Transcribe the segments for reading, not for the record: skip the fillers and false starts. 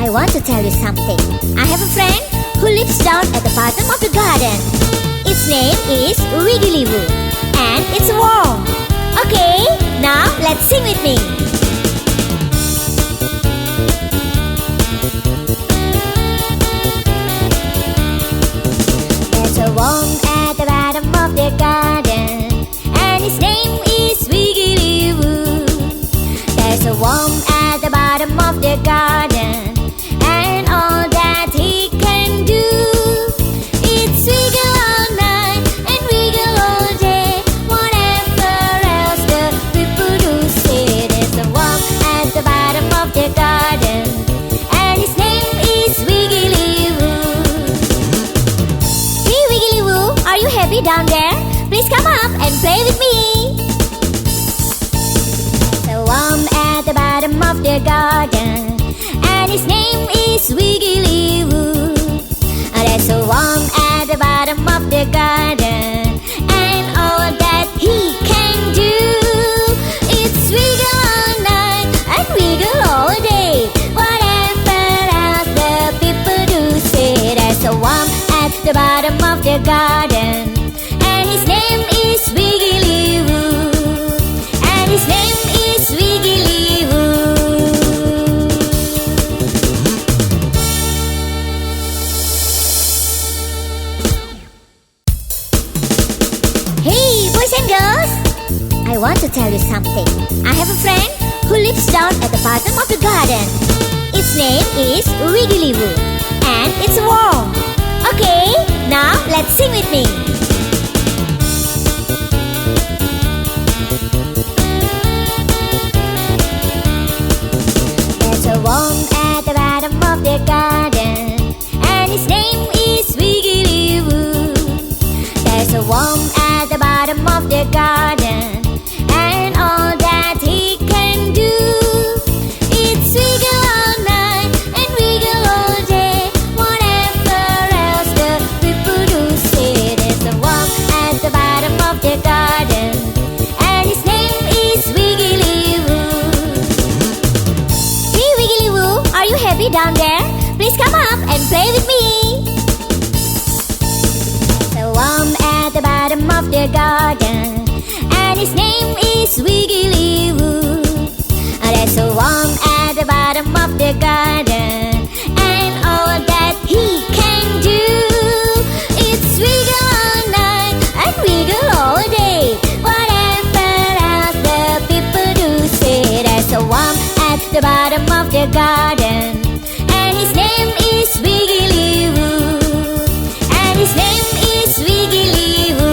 I want to tell you something. I have a friend who lives down at the bottom of the garden. Its name is Wiggly, and it's warm. Okay, now let's sing with me. There's a worm at the bottom of the garden, and his name is Wiggly. There's a worm at the bottom of the garden, and all that he can do is wiggle all night and wiggle all day. Whatever else the people do say. There's a worm at the bottom of the garden, and his name is Wiggly. Hey Wiggly Woo, are you happy down there? Please come up and play with me. There's a worm at the bottom of the garden, and his name is Wiggly Woo. There's a worm at the bottom of the garden, and all that he can do is wiggle all night and wiggle all day. Whatever else the people do say. There's a worm at the bottom of the garden, and his name is Wiggly Woo. And his name is Wiggly Woo. Hey boys and girls, I want to tell you something. I have a friend who lives down at the bottom of the garden. Its name is Wiggly Woo, and it's warm. Okay, now let's sing with me. There's a worm at the bottom of the garden, and his name is Wiggly Woo. There's a worm at the bottom of the garden, and all that he can do is wiggle all night and wiggle all day. Whatever else the people do say. There's a worm at the bottom of the garden, and his name is Wiggly Woo. Hey Wiggly Woo, are you happy down there? Please come up and play with me. The worm at the bottom of the garden, and his name is Wiggly Woo. There's a worm at the bottom of the garden, and all that he can do is wiggle all night and wiggle all day. Whatever else the people do say. There's a worm at the bottom of the garden, and his name is Wiggly Woo. And his name is Wiggly Woo.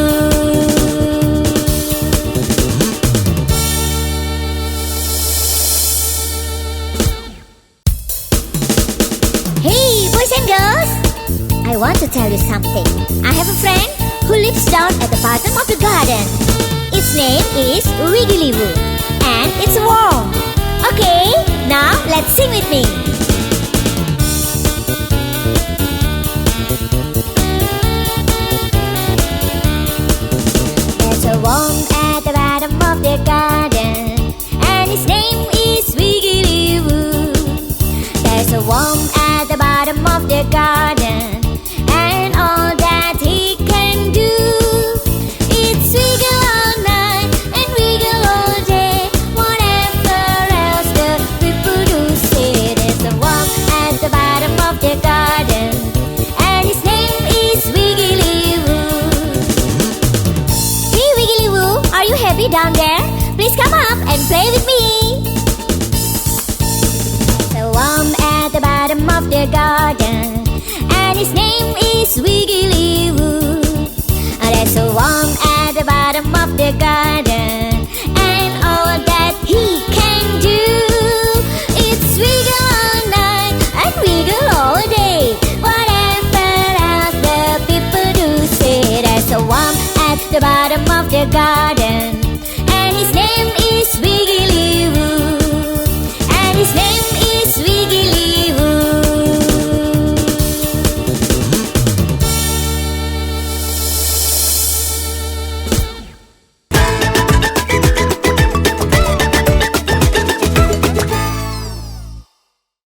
Hey boys and girls, I want to tell you something. I have a friend who lives down at the bottom of the garden. Its name is Wiggly Woo, and it's warm. Okay, now let's sing with me. There's a worm at the bottom of the garden, and his name is Wiggly Woo. There's a worm at the bottom of the garden, and all that he can do is wiggle all night and wiggle all day. Whatever else the people do say. There's a worm at the bottom of the garden, and his name is Wiggly Woo. Hey Wiggly Woo, are you happy down there? Please come up and play with me. The worm at the bottom of the garden, and his name is Wiggly Woo. There's a worm at the bottom of the garden, and all that he can do is wiggle all night and wiggle all day. Whatever else the people do say. There's a worm at the bottom of the garden,